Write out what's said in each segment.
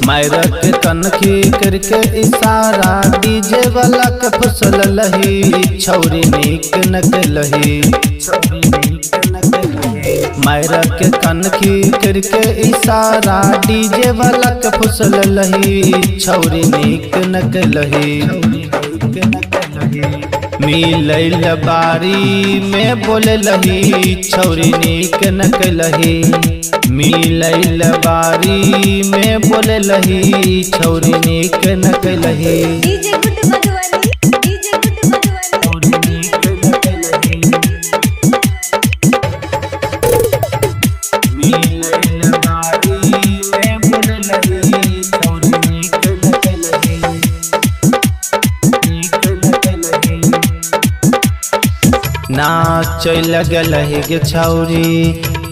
मायरा के कनखी करके इशारा डीजे वाला के फुसल लही छौरी नीक न लही। मायरा के कनखी करके इशारा डीजे वाला के फुसल लही छौरी नीक न लही। मिलैल बारी में बोले लही छौरी नीक न लही। मिलैल बारी में बोले लही छौरी नीक न लही। DJ good Madhubani, DJ good Madhubani. मिलैल बारी में बोले लही छौरी नीक न लही। नाच लगल गे छौरी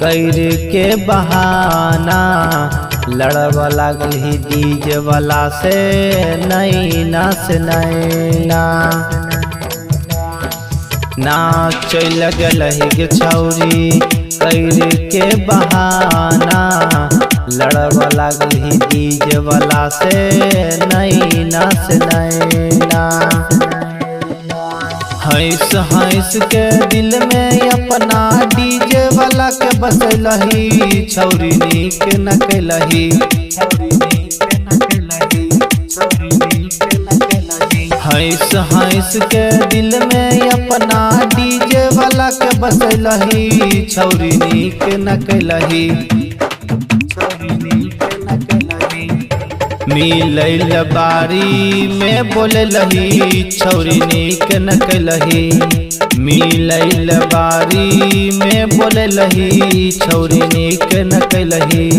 कैर के बहाना लड़वा लागली डीजे वाला से नैना से नैना। नाच लगल गे छौरी कैर के बहाना लड़वा लागली डीजे वाला से नैना से नैना। हंस हंस के दिल में अपना डीजे वाला के बसलही छौरी नीक न लही। हंस हंस के दिल में अपना डीजे वाला के बसलही छौरी नीक न लही। मिलैल बारी में बोले लही छौरी नीक न लही। मिलैल बारी में बोले लही छौरी नीक न लही।